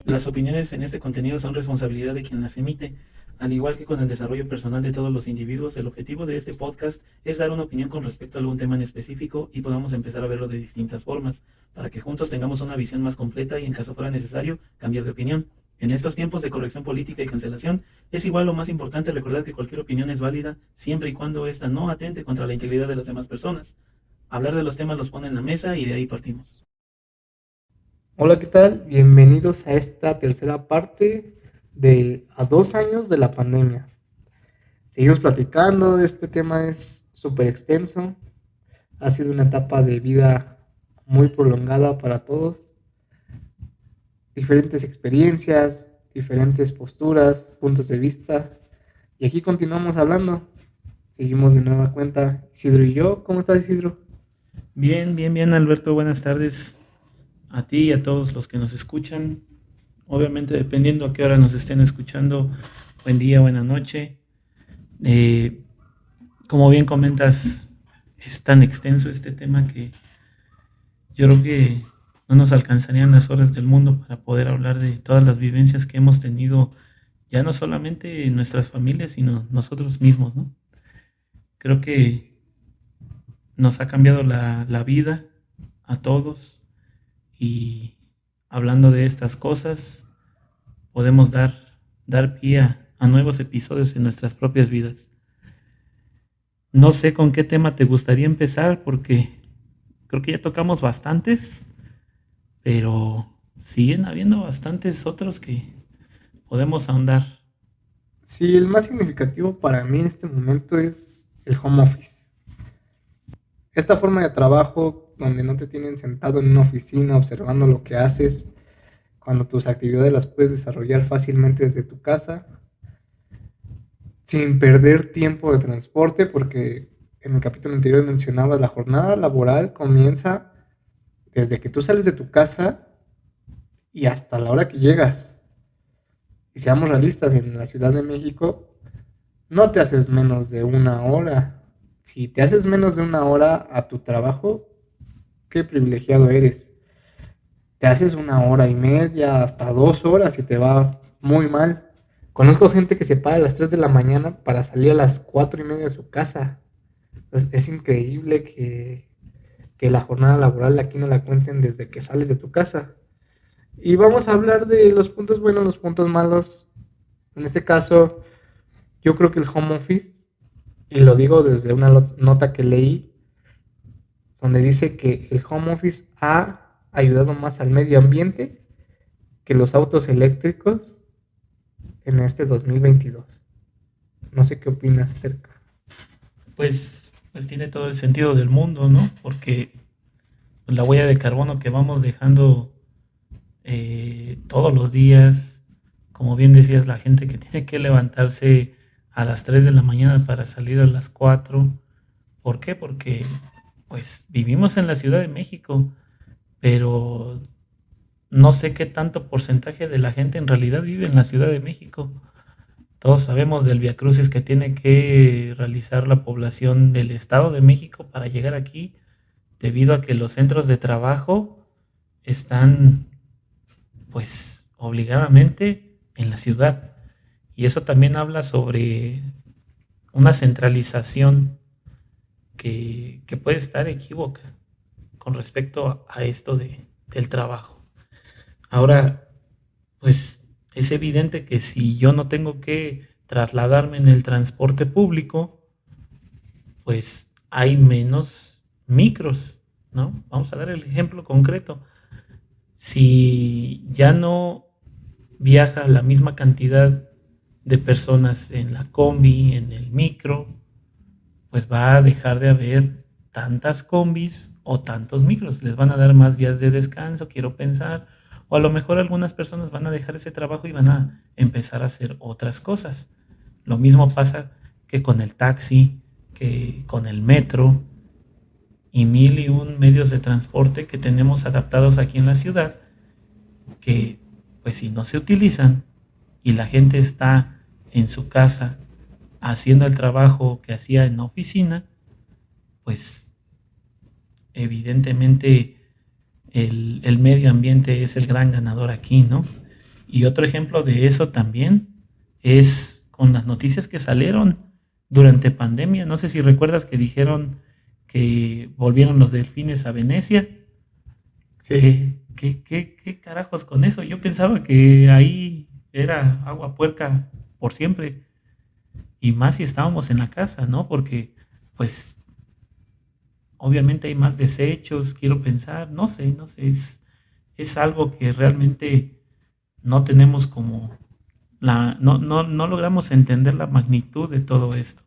Las opiniones en este contenido son responsabilidad de quien las emite. Al igual que con el desarrollo personal de todos los individuos, el objetivo de este podcast es dar una opinión con respecto a algún tema en específico y podamos empezar a verlo de distintas formas, para que juntos tengamos una visión más completa y, en caso fuera necesario, cambiar de opinión. En estos tiempos de corrección política y cancelación, es igual lo más importante recordar que cualquier opinión es válida siempre y cuando ésta no atente contra la integridad de las demás personas. Hablar de los temas los pone en la mesa y de ahí partimos. Hola, ¿qué tal? Bienvenidos a esta tercera parte de a 2 años de la pandemia. Seguimos platicando, este tema es súper extenso, ha sido una etapa de vida muy prolongada para todos, diferentes experiencias, diferentes posturas, puntos de vista, y aquí continuamos hablando. Seguimos de nueva cuenta, Isidro y yo. ¿Cómo estás, Isidro? Bien, bien, bien, Alberto, buenas tardes a ti y a todos los que nos escuchan. Obviamente, dependiendo a qué hora nos estén escuchando, buen día, buena noche. Eh, como bien comentas, es tan extenso este tema que yo creo que no nos alcanzarían las horas del mundo para poder hablar de todas las vivencias que hemos tenido, ya no solamente en nuestras familias, sino nosotros mismos, ¿no? Creo que nos ha cambiado la vida a todos y hablando de estas cosas podemos dar pie a nuevos episodios en nuestras propias vidas. No sé con qué tema te gustaría empezar porque creo que ya tocamos bastantes, pero siguen habiendo bastantes otros que podemos ahondar. Sí, el más significativo para mí en este momento es el home office. Esta forma de trabajo donde no te tienen sentado en una oficina observando lo que haces, cuando tus actividades las puedes desarrollar fácilmente desde tu casa, sin perder tiempo de transporte, porque en el capítulo anterior mencionabas la jornada laboral comienza desde que tú sales de tu casa y hasta la hora que llegas. Y seamos realistas, en la Ciudad de México no te haces menos de una hora. Si te haces menos de una hora a tu trabajo, qué privilegiado eres. Te haces 1 hora y media, hasta 2 horas y te va muy mal. Conozco gente que se para a las 3 de la mañana para salir a las 4:30 de su casa. Es increíble que la jornada laboral aquí no la cuenten desde que sales de tu casa. Y vamos a hablar de los puntos buenos, los puntos malos. En este caso, yo creo que el home office, y lo digo desde una nota que leí, donde dice que el home office ha ayudado más al medio ambiente que los autos eléctricos en este 2022. No sé qué opinas acerca. Pues tiene todo el sentido del mundo, ¿no? Porque la huella de carbono que vamos dejando todos los días, como bien decías, la gente que tiene que levantarse a las 3 de la mañana para salir a las 4. ¿Por qué? Porque pues vivimos en la Ciudad de México, pero no sé qué tanto porcentaje de la gente en realidad vive en la Ciudad de México. Todos sabemos del viacrucis que tiene que realizar la población del Estado de México para llegar aquí, debido a que los centros de trabajo están pues obligadamente en la ciudad. Y eso también habla sobre una centralización que puede estar equívoca con respecto a esto del trabajo. Ahora, pues es evidente que si yo no tengo que trasladarme en el transporte público, pues hay menos micros, ¿no? Vamos a dar el ejemplo concreto. Si ya no viaja la misma cantidad de personas en la combi, en el micro, pues va a dejar de haber tantas combis o tantos micros. Les van a dar más días de descanso, quiero pensar. O a lo mejor algunas personas van a dejar ese trabajo y van a empezar a hacer otras cosas. Lo mismo pasa que con el taxi, que con el metro y mil y un medios de transporte que tenemos adaptados aquí en la ciudad, que pues si no se utilizan y la gente está en su casa haciendo el trabajo que hacía en la oficina, pues evidentemente el medio ambiente es el gran ganador aquí, ¿no? Y otro ejemplo de eso también es con las noticias que salieron durante pandemia. No sé si recuerdas que dijeron que volvieron los delfines a Venecia. Sí, ¿Qué carajos con eso? Yo pensaba que ahí era agua puerca por siempre. Y más si estábamos en la casa, ¿no? Porque, pues, obviamente hay más desechos, quiero pensar, no sé, es algo que realmente no tenemos como no logramos entender la magnitud de todo esto.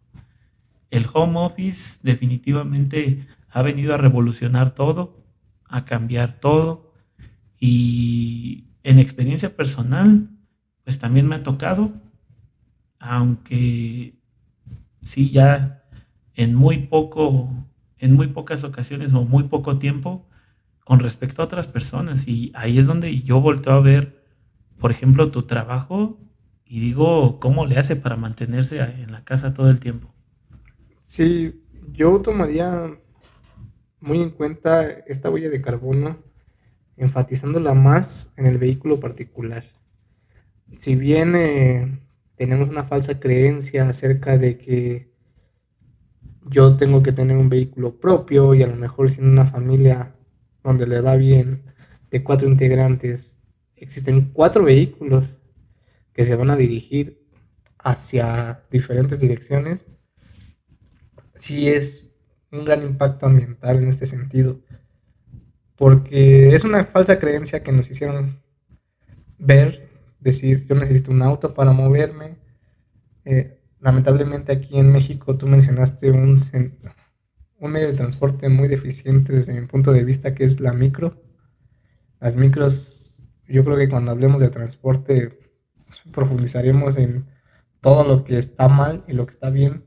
El home office definitivamente ha venido a revolucionar todo, a cambiar todo, y en experiencia personal, pues también me ha tocado, aunque sí ya en muy poco, en muy pocas ocasiones o muy poco tiempo con respecto a otras personas. Y ahí es donde yo volteo a ver, por ejemplo, tu trabajo y digo, ¿cómo le hace para mantenerse en la casa todo el tiempo? sí, yo tomaría muy en cuenta esta huella de carbono, enfatizándola más en el vehículo particular. Si bien tenemos una falsa creencia acerca de que yo tengo que tener un vehículo propio y a lo mejor si en una familia donde le va bien de 4 integrantes, existen 4 vehículos que se van a dirigir hacia diferentes direcciones, sí es un gran impacto ambiental en este sentido, porque es una falsa creencia que nos hicieron ver, decir, yo necesito un auto para moverme. Lamentablemente aquí en México tú mencionaste un medio de transporte muy deficiente desde mi punto de vista, que es la micro. Las micros, yo creo que cuando hablemos de transporte profundizaremos en todo lo que está mal y lo que está bien.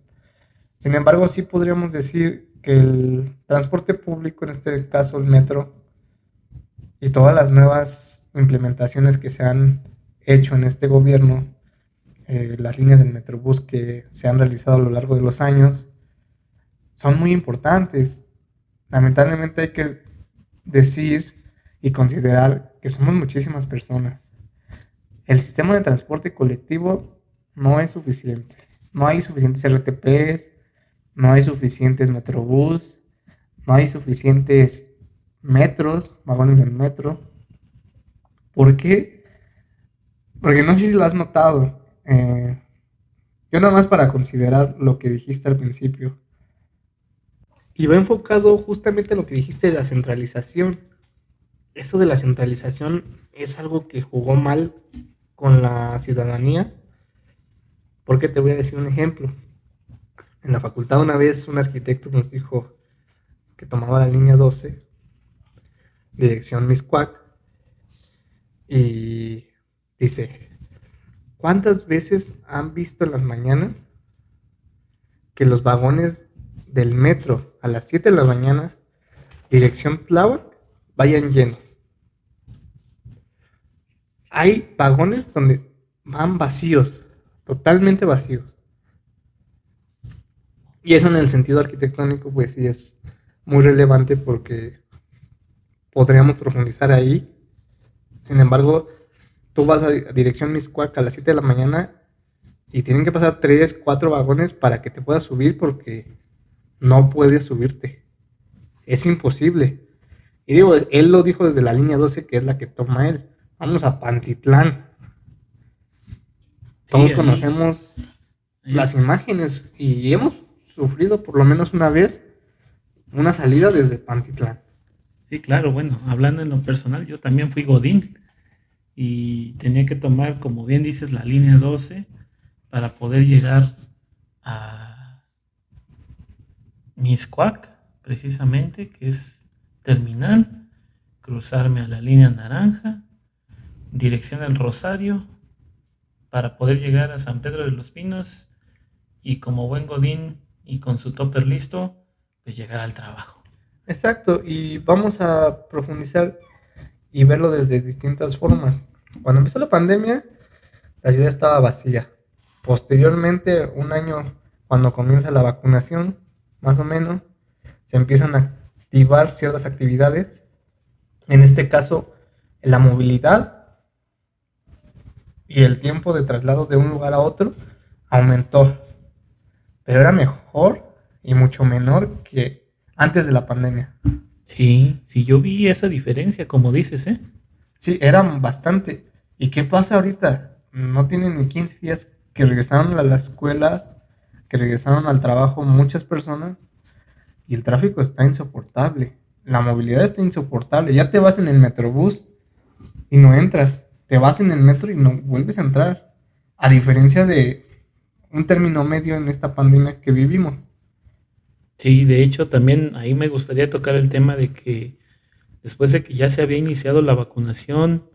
Sin embargo, sí podríamos decir que el transporte público, en este caso el metro, y todas las nuevas implementaciones que se han hecho en este gobierno, las líneas del Metrobús que se han realizado a lo largo de los años, son muy importantes. Lamentablemente hay que decir y considerar que somos muchísimas personas. El sistema de transporte colectivo no es suficiente. No hay suficientes RTPs, no hay suficientes Metrobús, no hay suficientes metros, vagones del metro. ¿Por qué? Porque no sé si lo has notado. Yo nada más para considerar lo que dijiste al principio. Y va enfocado justamente a lo que dijiste de la centralización. Eso de la centralización es algo que jugó mal con la ciudadanía. Porque te voy a decir un ejemplo. En la facultad una vez un arquitecto nos dijo que tomaba la línea 12, dirección Miscuac, y dice, ¿cuántas veces han visto en las mañanas que los vagones del metro a las 7 de la mañana, dirección Tláhuac, vayan llenos? Hay vagones donde van vacíos, totalmente vacíos. Y eso en el sentido arquitectónico, pues sí es muy relevante porque podríamos profundizar ahí. Sin embargo, tú vas a dirección Miscuac a las 7 de la mañana y tienen que pasar 3, 4 vagones para que te puedas subir porque no puedes subirte. Es imposible. Y digo, él lo dijo desde la línea 12, que es la que toma él. Vamos a Pantitlán. Sí, Todos ahí conocemos las es, imágenes y hemos sufrido por lo menos una vez una salida desde Pantitlán. sí, claro, bueno, hablando en lo personal, yo también fui Godín y tenía que tomar, como bien dices, la línea 12 para poder llegar a Miscuac, precisamente, que es terminal, cruzarme a la línea naranja, dirección al Rosario, para poder llegar a San Pedro de los Pinos y como buen Godín y con su topper listo, pues llegar al trabajo. Exacto, y vamos a profundizar y verlo desde distintas formas. Cuando empezó la pandemia, la ciudad estaba vacía. Posteriormente, un año cuando comienza la vacunación, más o menos, se empiezan a activar ciertas actividades. En este caso, la movilidad y el tiempo de traslado de un lugar a otro aumentó, pero era mejor y mucho menor que antes de la pandemia. Sí, sí, yo vi esa diferencia, como dices, ¿eh? Sí, eran bastante. ¿Y qué pasa ahorita? No tienen ni 15 días que regresaron a las escuelas, que regresaron al trabajo muchas personas y el tráfico está insoportable. La movilidad está insoportable. Ya te vas en el metrobús y no entras. Te vas en el metro y no vuelves a entrar. A diferencia de un término medio en esta pandemia que vivimos. Sí, de hecho, también ahí me gustaría tocar el tema de que después de que ya se había iniciado la vacunación,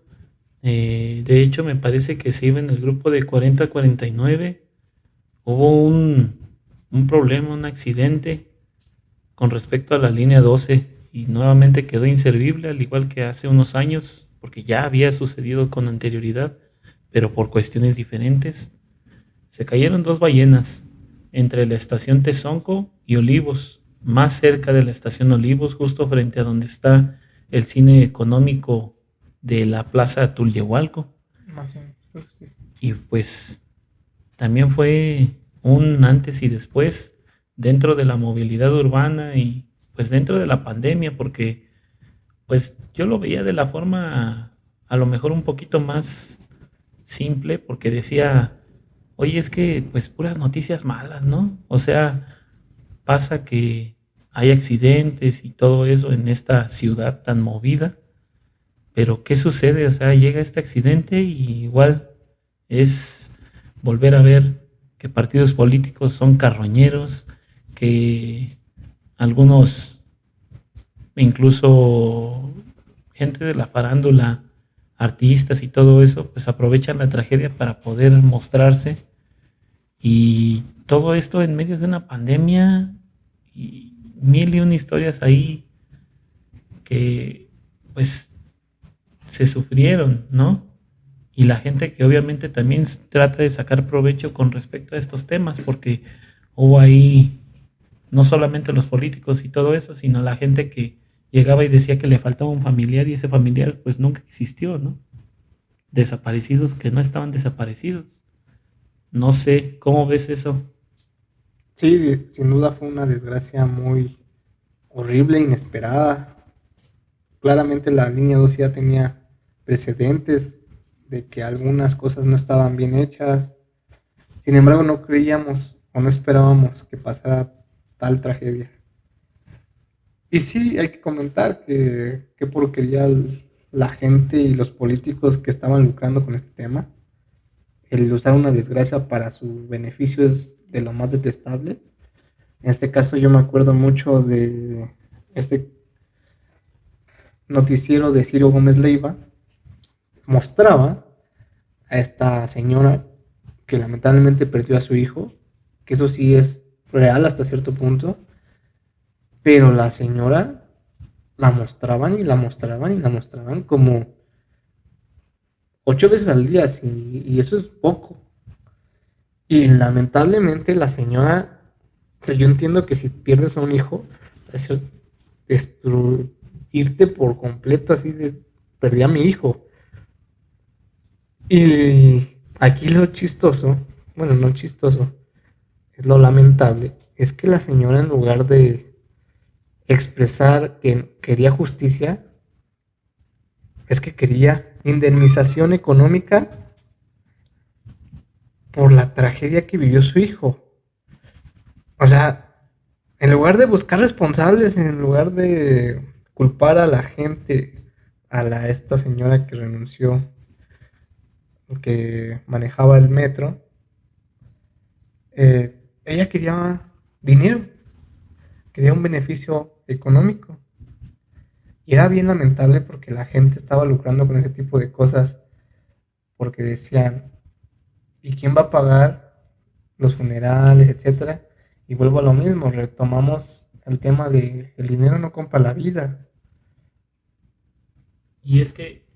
de hecho me parece que se iba en el grupo de 40 a 49, hubo un problema, un accidente con respecto a la línea 12 y nuevamente quedó inservible, al igual que hace unos años, porque ya había sucedido con anterioridad, pero por cuestiones diferentes. Se cayeron dos ballenas entre la estación Tezonco y Olivos, más cerca de la estación Olivos, justo frente a donde está el cine económico de la Plaza Tulyehualco. Más o menos, creo que sí. Y pues también fue un antes y después dentro de la movilidad urbana y pues dentro de la pandemia, porque pues yo lo veía de la forma a lo mejor un poquito más simple, porque decía, oye, es que pues puras noticias malas, ¿no? O sea, pasa que hay accidentes y todo eso en esta ciudad tan movida, pero ¿qué sucede? O sea, llega este accidente y igual es volver a ver que partidos políticos son carroñeros, que algunos, incluso gente de la farándula, artistas y todo eso, pues aprovechan la tragedia para poder mostrarse y todo esto en medio de una pandemia y mil y una historias ahí que pues se sufrieron, ¿no? Y la gente que obviamente también trata de sacar provecho con respecto a estos temas, porque hubo ahí no solamente los políticos y todo eso, sino la gente que llegaba y decía que le faltaba un familiar y ese familiar pues nunca existió, ¿no? Desaparecidos que no estaban desaparecidos. No sé, ¿cómo ves eso? Sí, sin duda fue una desgracia muy horrible, inesperada. Claramente la línea 2 ya tenía precedentes de que algunas cosas no estaban bien hechas. Sin embargo, no creíamos o no esperábamos que pasara tal tragedia. Y sí, hay que comentar que qué porquería la gente y los políticos que estaban lucrando con este tema. El usar una desgracia para su beneficio es de lo más detestable. En este caso yo me acuerdo mucho de este noticiero de Ciro Gómez Leiva. Mostraba a esta señora que lamentablemente perdió a su hijo, que eso sí es real hasta cierto punto, pero la señora la mostraban y la mostraban y la mostraban como 8 veces al día, sí, y eso es poco. Y lamentablemente la señora, o sea, yo entiendo que si pierdes a un hijo, es destruirte por completo, así de, perdí a mi hijo. Y aquí lo chistoso, bueno, no chistoso, es lo lamentable, es que la señora en lugar de expresar que quería justicia, es que quería indemnización económica por la tragedia que vivió su hijo. O sea, en lugar de buscar responsables, en lugar de culpar a la gente, esta señora que renunció, que manejaba el metro, ella quería dinero, quería un beneficio económico. Y era bien lamentable porque la gente estaba lucrando con ese tipo de cosas, porque decían, ¿y quién va a pagar los funerales, etcétera? Y vuelvo a lo mismo, retomamos el tema de el dinero no compra la vida. Y es que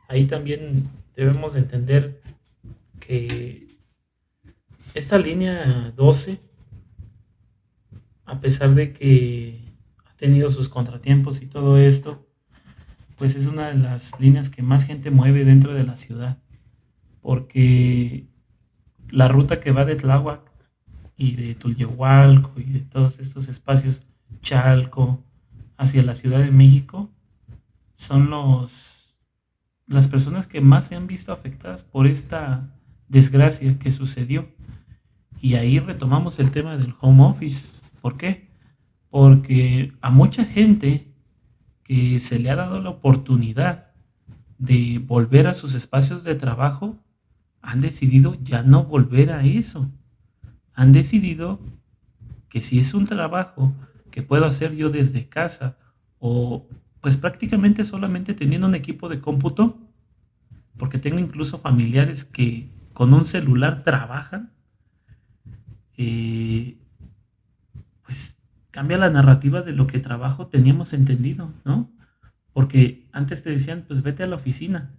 ahí también debemos de entender que esta línea 12, a pesar de que ha tenido sus contratiempos y todo esto, pues es una de las líneas que más gente mueve dentro de la ciudad. porque la ruta que va de Tláhuac y de Tulyehualco y de todos estos espacios, Chalco, hacia la Ciudad de México, son las personas que más se han visto afectadas por esta desgracia que sucedió. Y ahí retomamos el tema del home office. ¿Por qué? Porque a mucha gente que se le ha dado la oportunidad de volver a sus espacios de trabajo, han decidido ya no volver a eso. Han decidido que si es un trabajo que puedo hacer yo desde casa o pues prácticamente solamente teniendo un equipo de cómputo, porque tengo incluso familiares que con un celular trabajan, eh, pues cambia la narrativa de lo que trabajo teníamos entendido, ¿no? Porque antes te decían, pues vete a la oficina.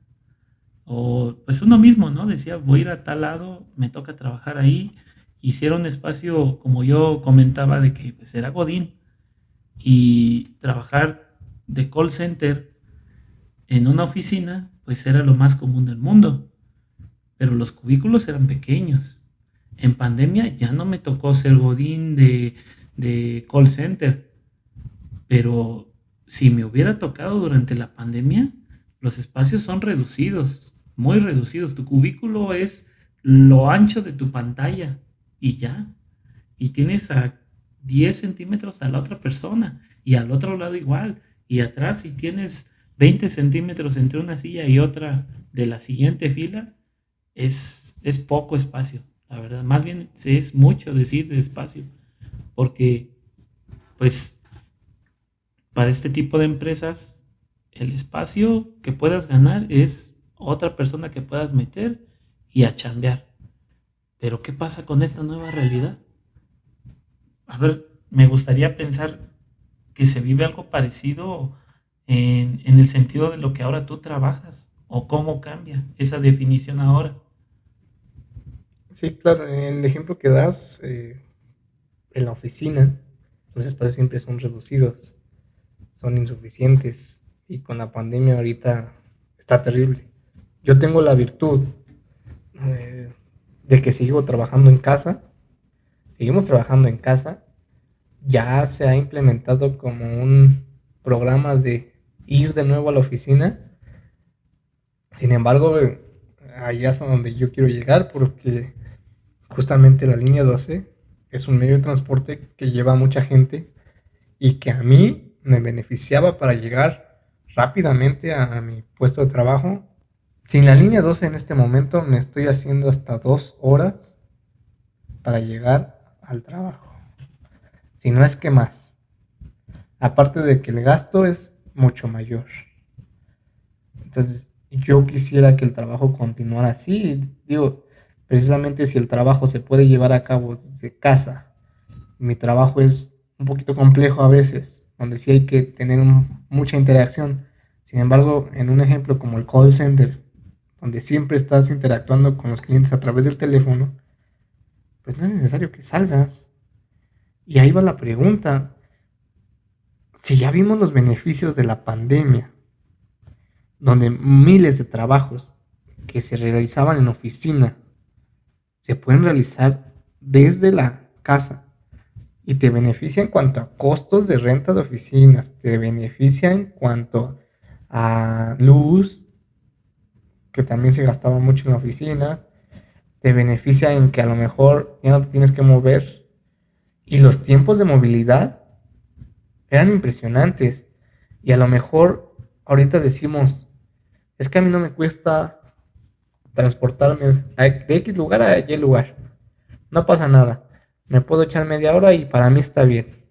O pues uno mismo, ¿no? Decía, voy a ir a tal lado, me toca trabajar ahí. Hicieron un espacio, como yo comentaba, de que pues, era Godín. Y trabajar de call center en una oficina, pues era lo más común del mundo. Pero los cubículos eran pequeños. En pandemia ya no me tocó ser Godín de call center. Pero si me hubiera tocado durante la pandemia, los espacios son reducidos, muy reducidos. Tu cubículo es lo ancho de tu pantalla y ya. Y tienes a 10 centímetros a la otra persona y al otro lado igual. Y atrás si tienes 20 centímetros entre una silla y otra de la siguiente fila, es poco espacio, la verdad. Más bien es mucho decir de espacio, porque pues para este tipo de empresas, el espacio que puedas ganar es otra persona que puedas meter y a chambear. Pero ¿qué pasa con esta nueva realidad? A ver, me gustaría pensar que se vive algo parecido en el sentido de lo que ahora tú trabajas o cómo cambia esa definición ahora. Sí, claro, en el ejemplo que das, en la oficina, los espacios siempre son reducidos, son insuficientes y con la pandemia ahorita está terrible. Yo tengo la virtud eh, de que sigo trabajando en casa, seguimos trabajando en casa, ya se ha implementado como un programa de ir de nuevo a la oficina. Sin embargo, allá es a donde yo quiero llegar porque justamente la línea 12 es un medio de transporte que lleva a mucha gente y que a mí me beneficiaba para llegar rápidamente a mi puesto de trabajo. Sin la línea 12 en este momento me estoy haciendo hasta 2 horas para llegar al trabajo. Si no es que más. Aparte de que el gasto es mucho mayor. Entonces, yo quisiera que el trabajo continuara así. Digo, precisamente si el trabajo se puede llevar a cabo desde casa, mi trabajo es un poquito complejo a veces, donde sí hay que tener mucha interacción. Sin embargo, en un ejemplo como el call center, donde siempre estás interactuando con los clientes a través del teléfono, pues no es necesario que salgas. Y ahí va la pregunta. Si ya vimos los beneficios de la pandemia, donde miles de trabajos que se realizaban en oficina se pueden realizar desde la casa y te beneficia en cuanto a costos de renta de oficinas, te beneficia en cuanto a luz, que también se gastaba mucho en la oficina, te beneficia en que a lo mejor ya no te tienes que mover y los tiempos de movilidad eran impresionantes y a lo mejor ahorita decimos, es que a mí no me cuesta transportarme de X lugar a Y lugar. No pasa nada. Me puedo echar media hora y para mí está bien.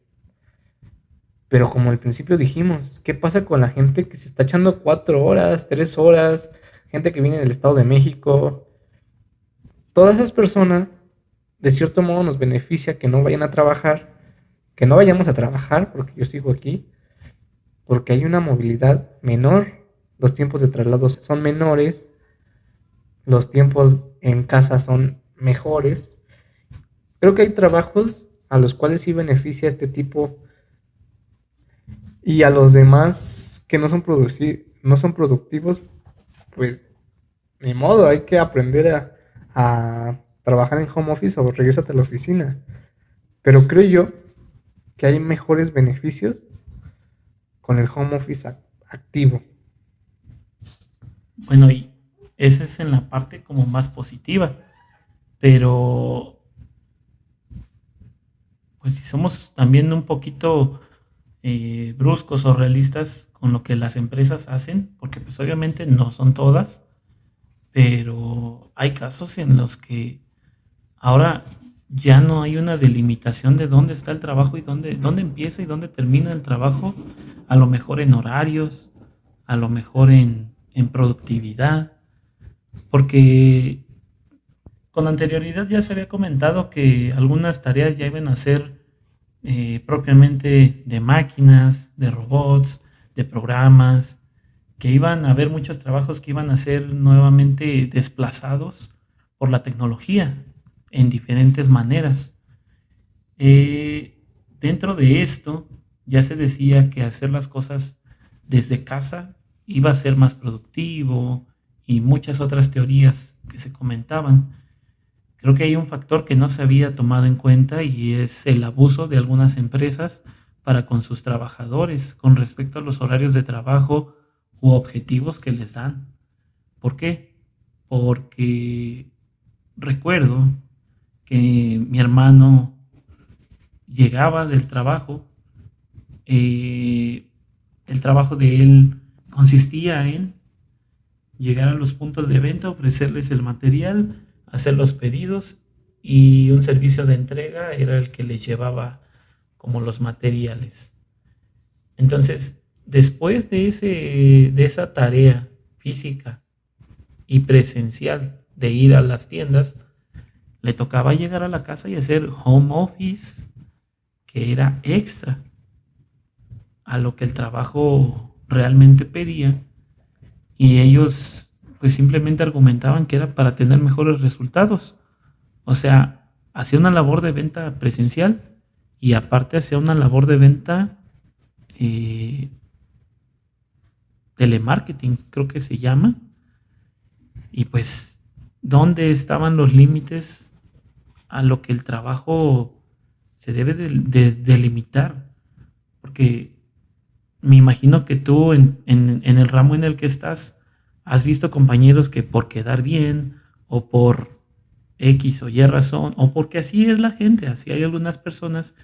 Pero como al principio dijimos, ¿qué pasa con la gente que se está echando 4 horas, 3 horas? Gente que viene del Estado de México. Todas esas personas, de cierto modo, nos beneficia que no vayan a trabajar, que no vayamos a trabajar, porque yo sigo aquí, porque hay una movilidad menor. Los tiempos de traslado son menores. Los tiempos en casa son mejores. Creo que hay trabajos a los cuales sí beneficia este tipo y a los demás que no son productivos, pues ni modo, hay que aprender a trabajar en home office o regresate a la oficina. Pero creo yo que hay mejores beneficios con el home office activo. Bueno, y eso es en la parte como más positiva, pero pues si somos también un poquito bruscos o realistas con lo que las empresas hacen, porque pues obviamente no son todas, pero hay casos en los que ahora ya no hay una delimitación de dónde está el trabajo y dónde empieza y dónde termina el trabajo, a lo mejor en horarios, a lo mejor en productividad, porque con anterioridad ya se había comentado que algunas tareas ya iban a ser propiamente de máquinas, de robots, de programas, que iban a haber muchos trabajos que iban a ser nuevamente desplazados por la tecnología en diferentes maneras. Dentro de esto ya se decía que hacer las cosas desde casa iba a ser más productivo y muchas otras teorías que se comentaban. Creo que hay un factor que no se había tomado en cuenta y es el abuso de algunas empresas para con sus trabajadores con respecto a los horarios de trabajo u objetivos que les dan. ¿Por qué? Porque recuerdo que mi hermano llegaba del trabajo, eh, el trabajo de él consistía en llegar a los puntos de venta, ofrecerles el material, hacer los pedidos y un servicio de entrega era el que les llevaba como los materiales. Entonces, después de esa tarea física y presencial de ir a las tiendas, le tocaba llegar a la casa y hacer home office, que era extra a lo que el trabajo realmente pedía, y ellos pues simplemente argumentaban que era para tener mejores resultados. O sea, hacía una labor de venta presencial y aparte hacía una labor de venta eh, telemarketing, creo que se llama. Y pues, ¿dónde estaban los límites a lo que el trabajo se debe de delimitar? Porque me imagino que tú en el ramo en el que estás has visto compañeros que por quedar bien o por X o Y razón o porque así es la gente, así hay algunas personas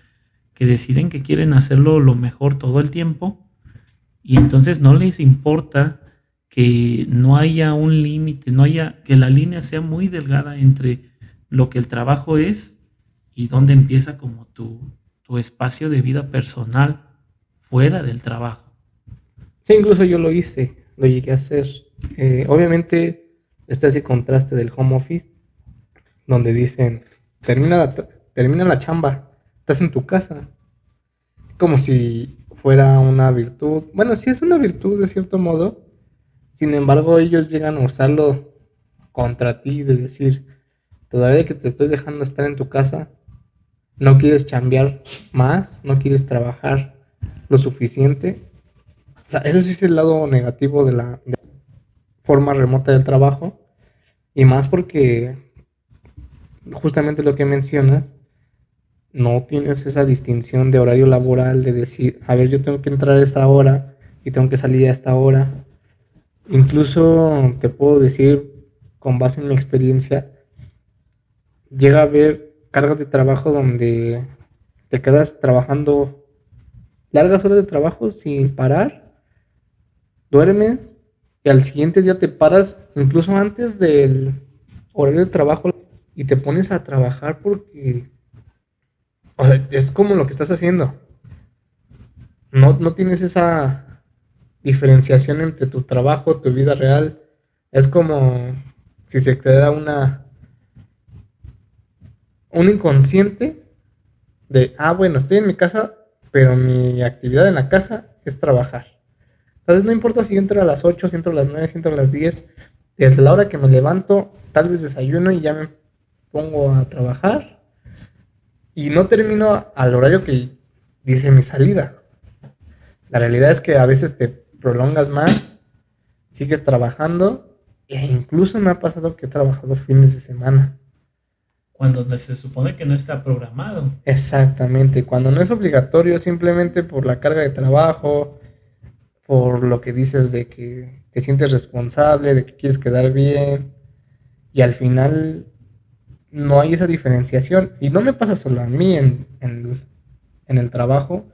que deciden que quieren hacerlo lo mejor todo el tiempo y entonces no les importa que no haya un límite, no haya, que la línea sea muy delgada entre lo que el trabajo es y dónde empieza como tu espacio de vida personal fuera del trabajo. Sí, incluso yo lo hice, lo llegué a hacer. Obviamente está ese contraste del home office, donde dicen, termina la chamba, estás en tu casa. Como si fuera una virtud. Bueno, sí es una virtud de cierto modo. Sin embargo, ellos llegan a usarlo contra ti, de decir, todavía que te estoy dejando estar en tu casa, no quieres chambear más, no quieres trabajar lo suficiente. O sea, eso sí es el lado negativo de la forma remota del trabajo. Y más porque justamente lo que mencionas, no tienes esa distinción de horario laboral de decir, a ver, yo tengo que entrar a esta hora y tengo que salir a esta hora. Incluso te puedo decir, con base en mi experiencia, llega a haber cargas de trabajo donde te quedas trabajando largas horas de trabajo sin parar, duermes y al siguiente día te paras incluso antes del horario de trabajo y te pones a trabajar porque, o sea, es como lo que estás haciendo. No tienes esa diferenciación entre tu trabajo, tu vida real. Es como si se creara un inconsciente de, bueno, estoy en mi casa, pero mi actividad en la casa es trabajar. Entonces no importa si entro a las 8, si entro a las 9, si entro a las 10, desde la hora que me levanto, tal vez desayuno y ya me pongo a trabajar y no termino al horario que dice mi salida. La realidad es que a veces te prolongas más, sigues trabajando E incluso me ha pasado que he trabajado fines de semana. Cuando se supone que no está programado. Exactamente, cuando no es obligatorio, simplemente por la carga de trabajo, por lo que dices de que te sientes responsable, de que quieres quedar bien, y al final no hay esa diferenciación. Y no me pasa solo a mí en el trabajo,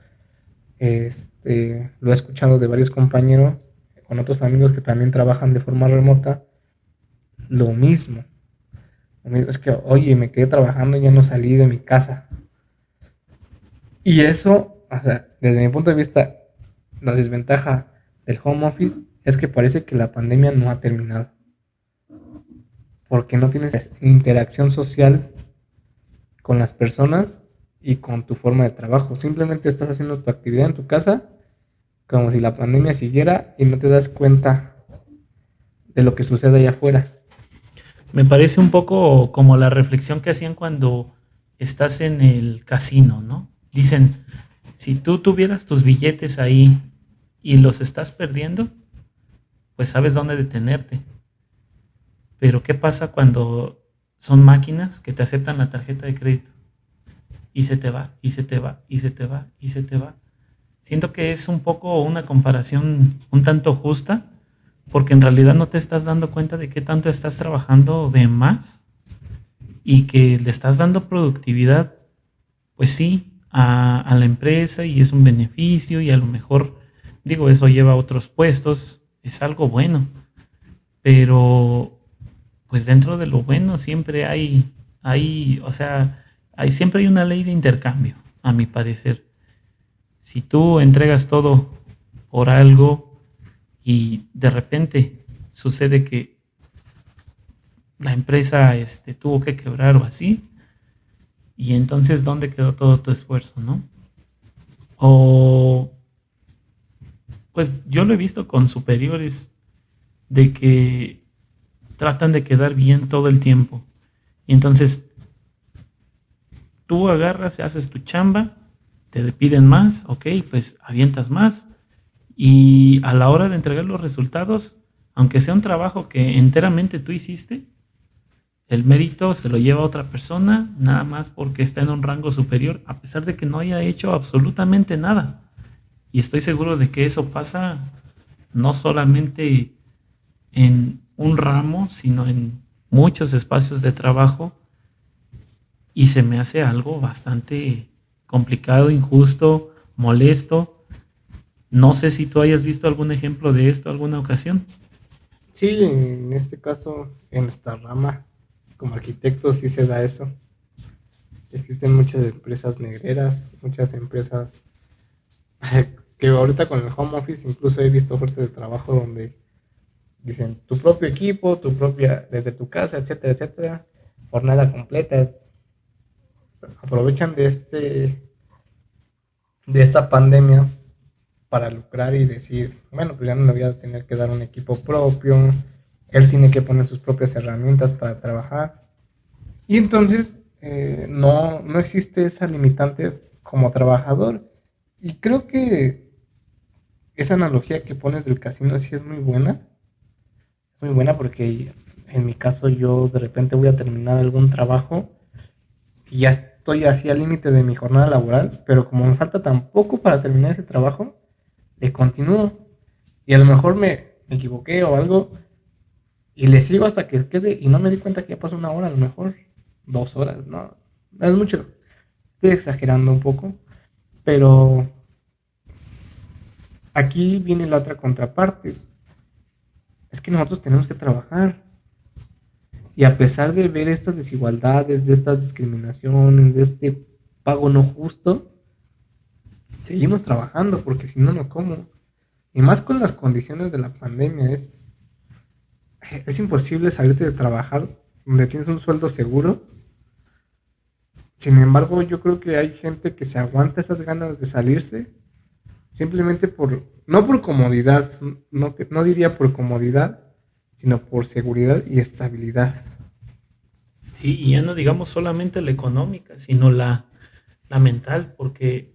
lo he escuchado de varios compañeros, con otros amigos que también trabajan de forma remota, lo mismo. Es que, oye, me quedé trabajando y ya no salí de mi casa. Y eso, o sea, desde mi punto de vista, la desventaja del home office es que parece que la pandemia no ha terminado. Porque no tienes interacción social con las personas y con tu forma de trabajo. Simplemente estás haciendo tu actividad en tu casa como si la pandemia siguiera y no te das cuenta de lo que sucede allá afuera. Me parece un poco como la reflexión que hacían cuando estás en el casino, ¿no? Dicen, si tú tuvieras tus billetes ahí y los estás perdiendo, pues sabes dónde detenerte. Pero ¿qué pasa cuando son máquinas que te aceptan la tarjeta de crédito? Y se te va, y se te va, y se te va, y se te va. Siento que es un poco una comparación un tanto justa, porque en realidad no te estás dando cuenta de qué tanto estás trabajando de más y que le estás dando productividad, pues sí, a la empresa y es un beneficio y a lo mejor, digo, eso lleva a otros puestos, es algo bueno, pero pues dentro de lo bueno siempre o sea, siempre hay una ley de intercambio, a mi parecer. Si tú entregas todo por algo y de repente sucede que la empresa tuvo que quebrar o así, y entonces ¿dónde quedó todo tu esfuerzo, no? O pues yo lo he visto con superiores de que tratan de quedar bien todo el tiempo. Y entonces tú agarras, haces tu chamba, te piden más, ok, pues avientas más. Y a la hora de entregar los resultados, aunque sea un trabajo que enteramente tú hiciste, el mérito se lo lleva a otra persona, nada más porque está en un rango superior, a pesar de que no haya hecho absolutamente nada. Y estoy seguro de que eso pasa no solamente en un ramo, sino en muchos espacios de trabajo. Y se me hace algo bastante complicado, injusto, molesto. No sé si tú hayas visto algún ejemplo de esto alguna ocasión. Sí, en este caso, en nuestra rama, como arquitectos, sí se da eso. Existen muchas empresas negreras, muchas empresas que ahorita con el home office incluso he visto ofertas de trabajo donde dicen tu propio equipo, tu propia, desde tu casa, etcétera, etcétera, jornada completa. O sea, aprovechan de esta pandemia para lucrar y decir, bueno, pues ya no le voy a tener que dar un equipo propio, él tiene que poner sus propias herramientas para trabajar. Y entonces no existe esa limitante como trabajador. Y creo que esa analogía que pones del casino sí es muy buena. Es muy buena porque en mi caso yo de repente voy a terminar algún trabajo y ya estoy así al límite de mi jornada laboral, pero como me falta tan poco para terminar ese trabajo, le continúo. Y a lo mejor me equivoqué o algo y le sigo hasta que quede y no me di cuenta que ya pasó una hora, a lo mejor 2 horas, no, es mucho. Estoy exagerando un poco, pero aquí viene la otra contraparte. Es que nosotros tenemos que trabajar. Y a pesar de ver estas desigualdades, de estas discriminaciones, de este pago no justo, seguimos trabajando porque si no, no como. Y más con las condiciones de la pandemia, es imposible salirte de trabajar donde tienes un sueldo seguro. Sin embargo, yo creo que hay gente que se aguanta esas ganas de salirse simplemente no por comodidad, no diría por comodidad, sino por seguridad y estabilidad. Sí, y ya no digamos solamente la económica, sino la mental, porque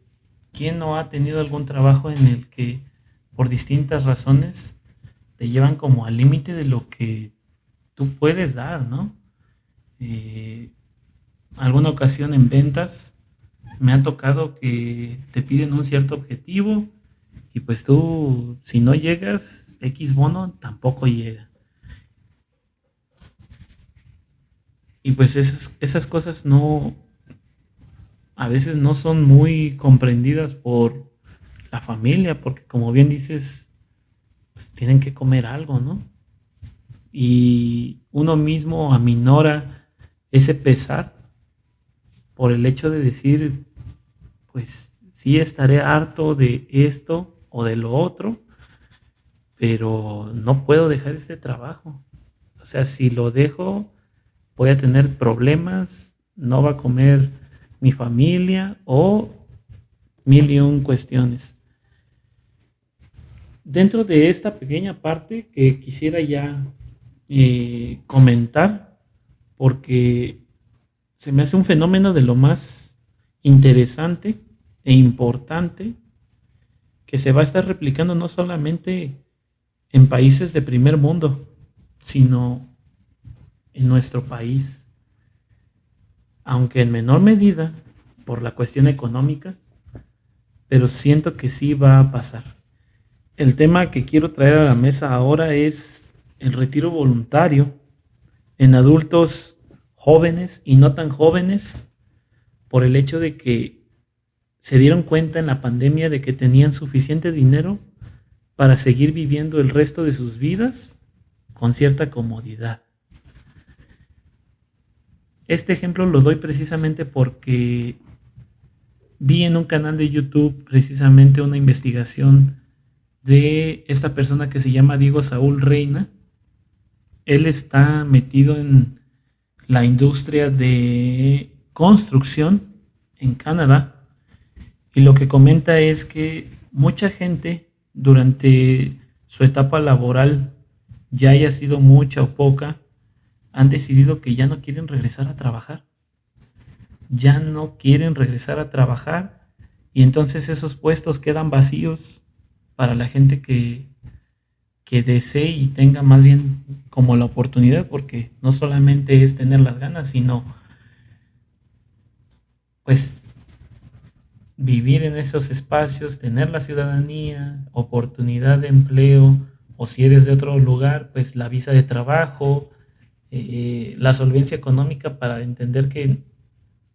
¿quién no ha tenido algún trabajo en el que por distintas razones te llevan como al límite de lo que tú puedes dar, ¿no? Eh, alguna ocasión en ventas me ha tocado que te piden un cierto objetivo y pues tú, si no llegas, X bono tampoco llega. Y pues esas cosas no, a veces no son muy comprendidas por la familia, porque como bien dices, pues tienen que comer algo, ¿no? Y uno mismo aminora ese pesar por el hecho de decir, pues sí estaré harto de esto o de lo otro, pero no puedo dejar este trabajo. O sea, si lo dejo, voy a tener problemas, no va a comer mi familia o mil y un cuestiones. Dentro de esta pequeña parte que quisiera ya comentar, porque se me hace un fenómeno de lo más interesante e importante que se va a estar replicando no solamente en países de primer mundo, sino en nuestro país, aunque en menor medida por la cuestión económica, pero siento que sí va a pasar. El tema que quiero traer a la mesa ahora es el retiro voluntario en adultos jóvenes y no tan jóvenes por el hecho de que se dieron cuenta en la pandemia de que tenían suficiente dinero para seguir viviendo el resto de sus vidas con cierta comodidad. Este ejemplo lo doy precisamente porque vi en un canal de YouTube precisamente una investigación de esta persona que se llama Diego Saúl Reina. Él está metido en la industria de construcción en Canadá y lo que comenta es que mucha gente durante su etapa laboral, ya haya sido mucha o poca, han decidido que ya no quieren regresar a trabajar. Ya no quieren regresar a trabajar y entonces esos puestos quedan vacíos para la gente que desee y tenga más bien como la oportunidad, porque no solamente es tener las ganas, sino pues vivir en esos espacios, tener la ciudadanía, oportunidad de empleo, o si eres de otro lugar, pues la visa de trabajo, la solvencia económica para entender que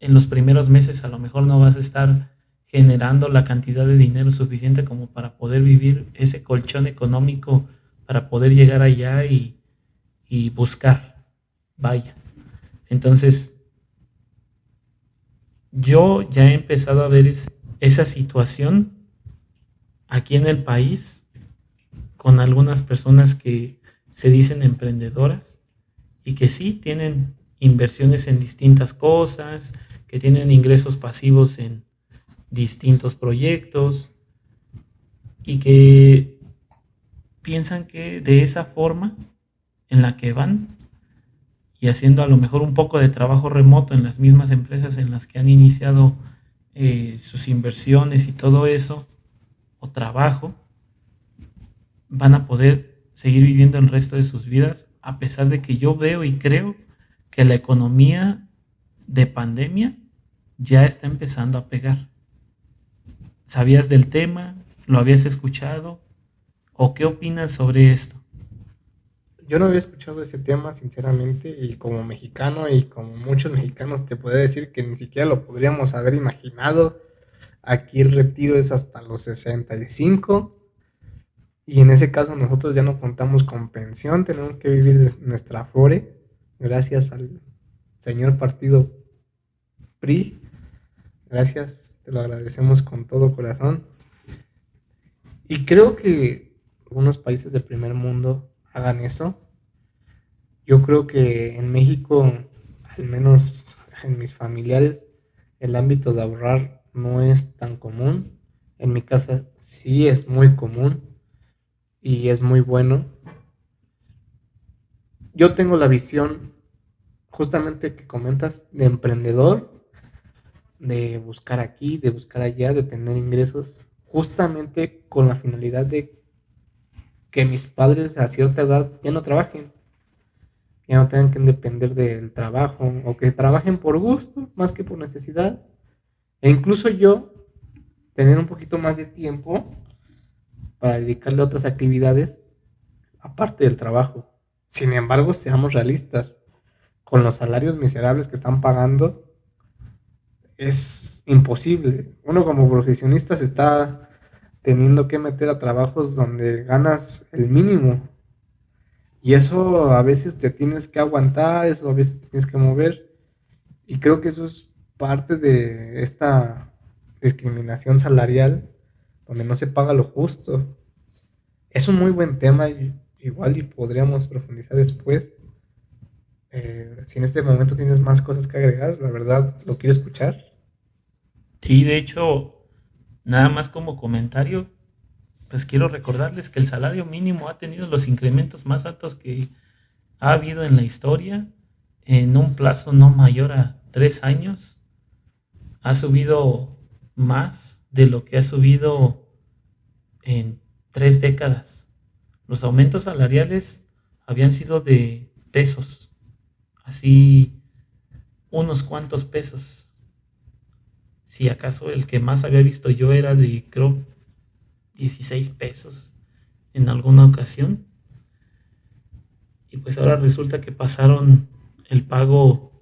en los primeros meses a lo mejor no vas a estar generando la cantidad de dinero suficiente como para poder vivir ese colchón económico para poder llegar allá y buscar, vaya. Entonces, yo ya he empezado a ver esa situación aquí en el país con algunas personas que se dicen emprendedoras y que sí tienen inversiones en distintas cosas, que tienen ingresos pasivos en distintos proyectos y que piensan que de esa forma en la que van y haciendo a lo mejor un poco de trabajo remoto en las mismas empresas en las que han iniciado sus inversiones y todo eso, o trabajo, van a poder seguir viviendo el resto de sus vidas, a pesar de que yo veo y creo que la economía de pandemia ya está empezando a pegar. ¿Sabías del tema? ¿Lo habías escuchado? ¿O qué opinas sobre esto? Yo no había escuchado ese tema, sinceramente, y como mexicano y como muchos mexicanos te puedo decir que ni siquiera lo podríamos haber imaginado. Aquí el retiro es hasta los 65 y en ese caso nosotros ya no contamos con pensión, tenemos que vivir de nuestra afore, gracias al señor partido PRI. Gracias, te lo agradecemos con todo corazón. Y creo que algunos países del primer mundo hagan eso. Yo creo que en México, al menos en mis familiares, el ámbito de ahorrar no es tan común. En mi casa sí es muy común y es muy bueno. Yo tengo la visión justamente que comentas de emprendedor, de buscar aquí, de buscar allá, de tener ingresos, justamente con la finalidad de que mis padres a cierta edad ya no trabajen. ya no tengan que depender del trabajo o que trabajen por gusto más que por necesidad. E incluso yo tener un poquito más de tiempo para dedicarle a otras actividades aparte del trabajo. Sin embargo, seamos realistas, con los salarios miserables que están pagando, es imposible. Uno como profesionista se está teniendo que meter a trabajos donde ganas el mínimo. Y eso a veces te tienes que aguantar, eso a veces te tienes que mover. Y creo que eso es parte de esta discriminación salarial, donde no se paga lo justo. Es un muy buen tema, igual y podríamos profundizar después. Si en este momento tienes más cosas que agregar, la verdad lo quiero escuchar. Sí, de hecho, nada más como comentario, pues quiero recordarles que el salario mínimo ha tenido los incrementos más altos que ha habido en la historia en un plazo no mayor a 3 años. Ha subido más de lo que ha subido en 3 décadas. Los aumentos salariales habían sido de pesos, así unos cuantos pesos. Si acaso el que más había visto yo era de, creo, 16 pesos en alguna ocasión. Y pues ahora resulta que pasaron el pago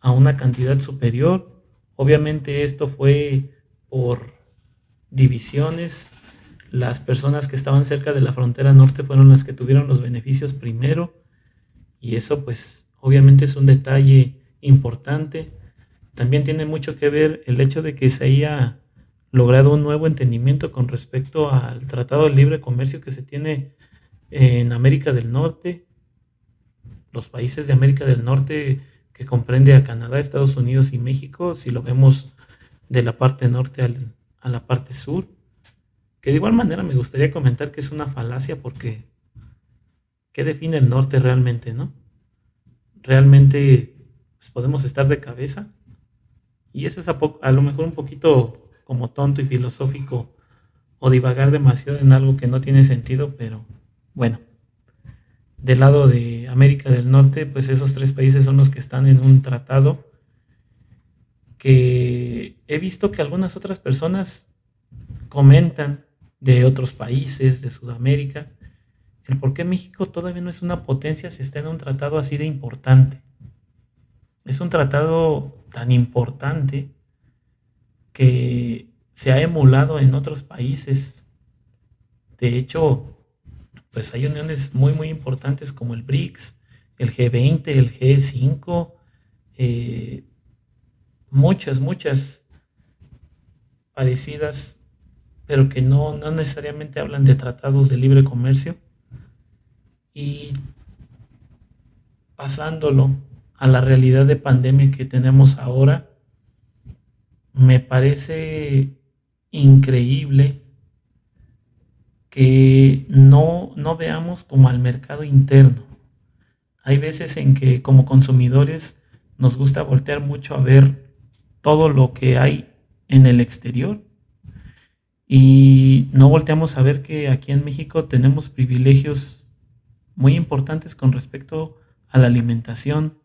a una cantidad superior. Obviamente esto fue por divisiones. Las personas que estaban cerca de la frontera norte fueron las que tuvieron los beneficios primero. Y eso pues obviamente es un detalle importante. También tiene mucho que ver el hecho de que se haya logrado un nuevo entendimiento con respecto al Tratado de Libre Comercio que se tiene en América del Norte. Los países de América del Norte, que comprende a Canadá, Estados Unidos y México, si lo vemos de la parte norte a la parte sur, que de igual manera me gustaría comentar que es una falacia porque ¿qué define el norte realmente, no? Realmente pues, podemos estar de cabeza y eso es a lo mejor un poquito como tonto y filosófico o divagar demasiado en algo que no tiene sentido, pero bueno. Del lado de América del Norte, pues esos 3 países son los que están en un tratado que he visto que algunas otras personas comentan de otros países, de Sudamérica, el por qué México todavía no es una potencia si está en un tratado así de importante. Es un tratado tan importante que se ha emulado en otros países. De hecho, pues hay uniones muy, muy importantes como el BRICS, el G20, el G5, eh, muchas parecidas, pero que no necesariamente hablan de tratados de libre comercio. Y pasándolo a la realidad de pandemia que tenemos ahora, me parece increíble que no veamos como al mercado interno. Hay veces en que como consumidores nos gusta voltear mucho a ver todo lo que hay en el exterior y no volteamos a ver que aquí en México tenemos privilegios muy importantes con respecto a la alimentación,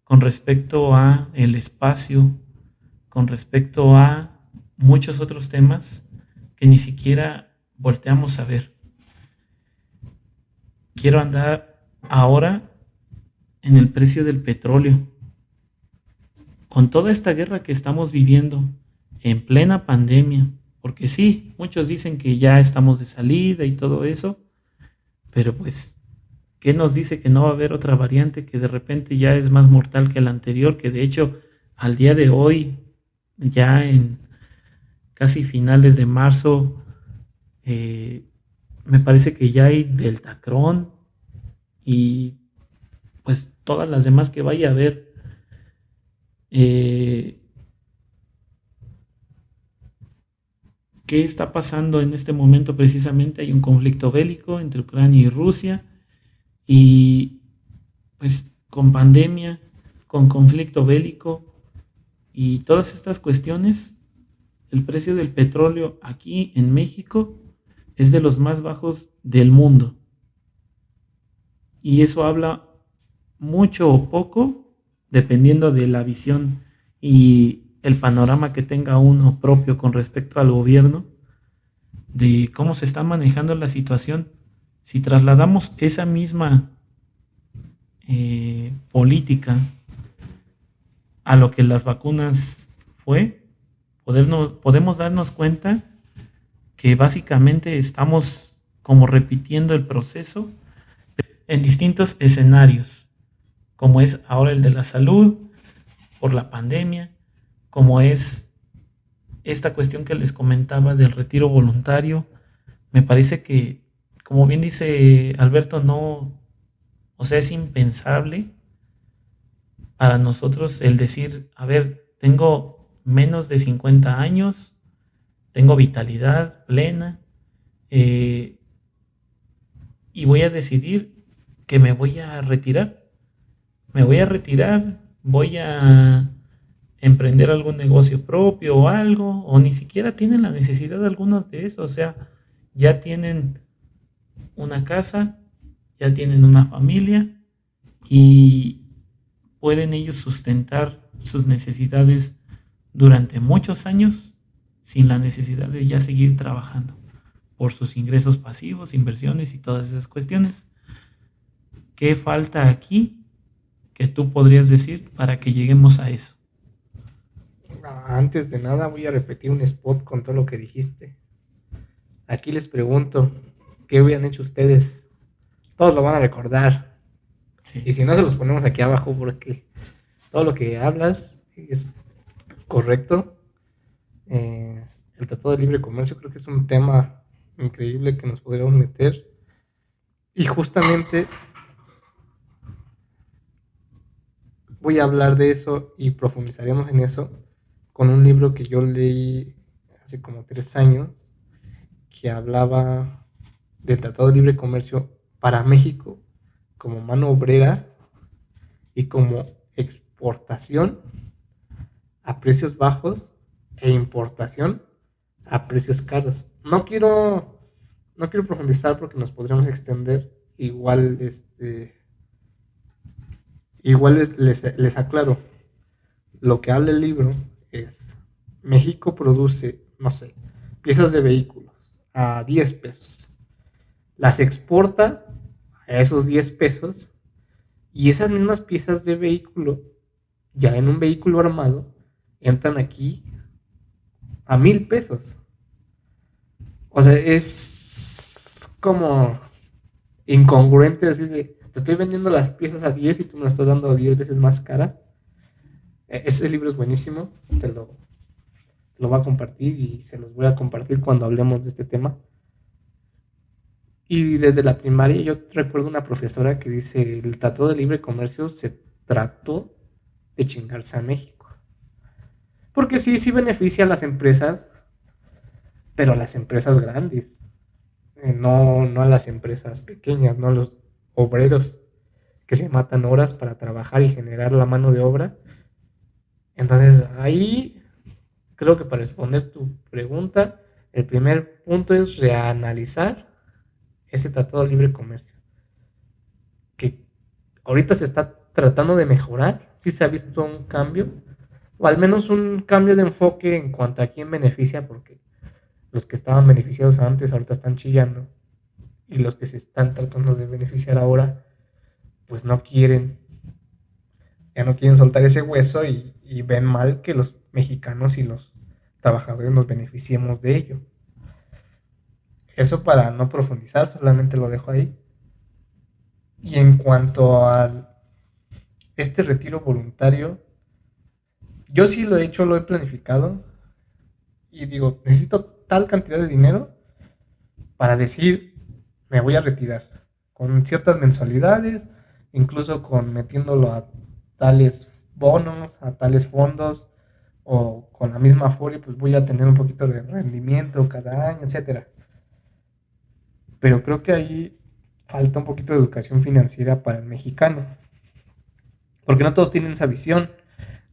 con respecto a el espacio, con respecto a muchos otros temas que ni siquiera volteamos a ver. Quiero andar ahora en el precio del petróleo. Con toda esta guerra que estamos viviendo en plena pandemia, porque sí, muchos dicen que ya estamos de salida y todo eso, pero pues, ¿qué nos dice que no va a haber otra variante que de repente ya es más mortal que la anterior? Que de hecho, al día de hoy, ya en casi finales de marzo, me parece que ya hay Deltacron y pues todas las demás que vaya a haber. ¿Qué está pasando en este momento? Precisamente hay un conflicto bélico entre Ucrania y Rusia y pues con pandemia, con conflicto bélico y todas estas cuestiones, el precio del petróleo aquí en México es de los más bajos del mundo. Y eso habla mucho o poco, dependiendo de la visión y el panorama que tenga uno propio con respecto al gobierno, de cómo se está manejando la situación. Si trasladamos esa misma política a lo que las vacunas fue, podemos darnos cuenta que básicamente estamos como repitiendo el proceso en distintos escenarios, como es ahora el de la salud, por la pandemia, como es esta cuestión que les comentaba del retiro voluntario. Me parece que, como bien dice Alberto, no, o sea, es impensable para nosotros el decir, a ver, tengo menos de 50 años, tengo vitalidad plena, eh, y voy a decidir que me voy a retirar. Me voy a retirar, voy a emprender algún negocio propio o algo, o ni siquiera tienen la necesidad de algunos de eso, o sea, ya tienen una casa, ya tienen una familia y pueden ellos sustentar sus necesidades durante muchos años sin la necesidad de ya seguir trabajando por sus ingresos pasivos, inversiones y todas esas cuestiones. ¿Qué falta aquí que tú podrías decir para que lleguemos a eso? Antes de nada voy a repetir un spot con todo lo que dijiste. Aquí les pregunto, ¿qué hubieran hecho ustedes? Todos lo van a recordar. Sí. Y si no, se los ponemos aquí abajo porque todo lo que hablas es correcto. El Tratado de Libre Comercio creo que es un tema increíble que nos podríamos meter. Y justamente voy a hablar de eso y profundizaremos en eso con un libro que yo leí hace como 3 años que hablaba del Tratado de Libre Comercio para México como mano obrera y como exportación a precios bajos e importación a precios caros. No quiero profundizar porque nos podríamos extender. Igual les aclaro. Lo que habla el libro es: México produce, no sé, piezas de vehículos a 10 pesos. Las exporta a esos 10 pesos y esas mismas piezas de vehículo, ya en un vehículo armado, entran aquí a 1,000 pesos. O sea, es como incongruente decir de, te estoy vendiendo las piezas a 10 y tú me las estás dando a 10 veces más caras. Ese libro es buenísimo, te lo voy a compartir y se los voy a compartir cuando hablemos de este tema. Y desde la primaria yo recuerdo una profesora que dice, el Tratado de Libre Comercio se trató de chingarse a México. Porque sí beneficia a las empresas, pero a las empresas grandes, no a las empresas pequeñas, no a los obreros que se matan horas para trabajar y generar la mano de obra. Entonces ahí creo que para responder tu pregunta, el primer punto es reanalizar ese Tratado de Libre Comercio, que ahorita se está tratando de mejorar. Sí se ha visto un cambio, o al menos un cambio de enfoque en cuanto a quién beneficia, porque los que estaban beneficiados antes ahorita están chillando y los que se están tratando de beneficiar ahora pues ya no quieren soltar ese hueso y ven mal que los mexicanos y los trabajadores nos beneficiemos de ello. Eso para no profundizar, solamente lo dejo ahí. Y en cuanto a este retiro voluntario, yo sí lo he hecho, lo he planificado y digo, necesito tal cantidad de dinero para decir, me voy a retirar con ciertas mensualidades, incluso con metiéndolo a tales bonos, a tales fondos, o con la misma Afore, pues voy a tener un poquito de rendimiento cada año, etcétera. Pero creo que ahí falta un poquito de educación financiera para el mexicano, porque no todos tienen esa visión.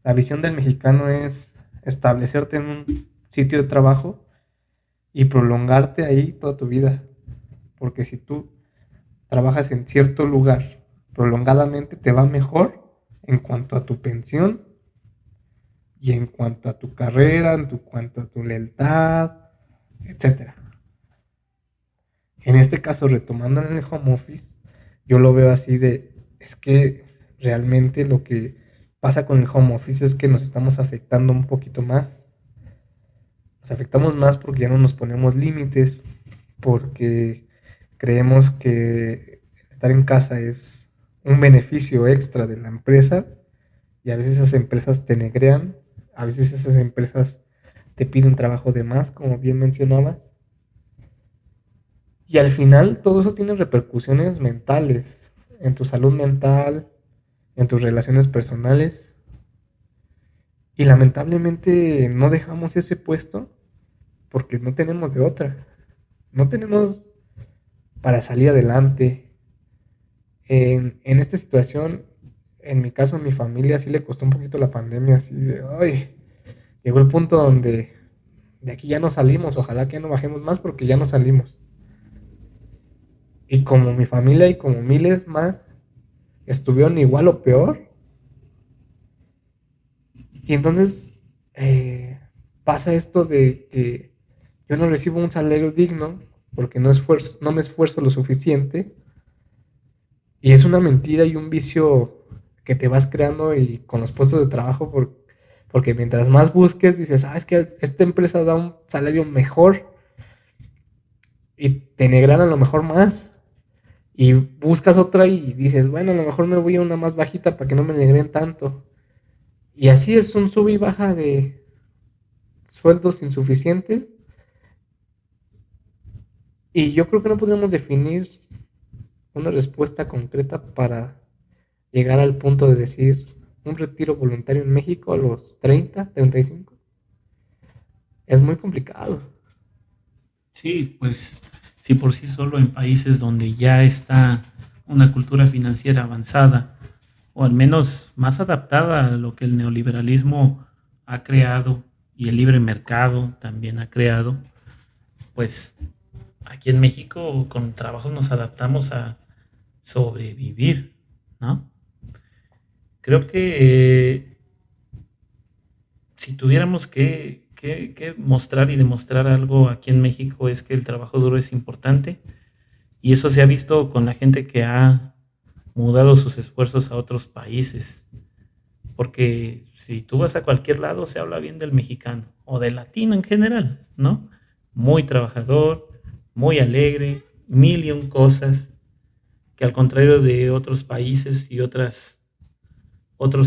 La visión del mexicano es establecerte en un sitio de trabajo y prolongarte ahí toda tu vida, porque si tú trabajas en cierto lugar prolongadamente te va mejor en cuanto a tu pensión y en cuanto a tu carrera, en cuanto a tu lealtad, etcétera. En este caso, retomando en el home office, yo lo veo así es que realmente lo que pasa con el home office es que nos estamos afectando un poquito más. Nos afectamos más porque ya no nos ponemos límites, porque creemos que estar en casa es un beneficio extra de la empresa y a veces esas empresas te negrean, a veces esas empresas te piden trabajo de más, como bien mencionabas. Y al final todo eso tiene repercusiones mentales, en tu salud mental, en tus relaciones personales. Y lamentablemente no dejamos ese puesto porque no tenemos de otra. No tenemos para salir adelante. En esta situación, en mi caso, a mi familia sí le costó un poquito la pandemia. Así de, ay, llegó el punto donde de aquí ya no salimos. Ojalá que ya no bajemos más porque ya no salimos. Y como mi familia y como miles más estuvieron igual o peor. Y entonces pasa esto de que yo no recibo un salario digno porque no me esfuerzo lo suficiente. Y es una mentira y un vicio que te vas creando y con los puestos de trabajo porque mientras más busques dices, es que esta empresa da un salario mejor y te negran a lo mejor más. Y buscas otra y dices, bueno, a lo mejor me voy a una más bajita para que no me negren tanto. Y así es un sub y baja de sueldos insuficientes. Y yo creo que no podríamos definir una respuesta concreta para llegar al punto de decir un retiro voluntario en México a los 30, 35. Es muy complicado. Sí, pues si por sí solo en países donde ya está una cultura financiera avanzada, o al menos más adaptada a lo que el neoliberalismo ha creado y el libre mercado también ha creado, pues aquí en México con trabajo nos adaptamos a sobrevivir, ¿no? Creo que si tuviéramos que mostrar y demostrar algo aquí en México es que el trabajo duro es importante y eso se ha visto con la gente que ha mudado sus esfuerzos a otros países. Porque si tú vas a cualquier lado se habla bien del mexicano o del latino en general, ¿no? Muy trabajador, muy alegre, mil y un cosas que al contrario de otros países y otros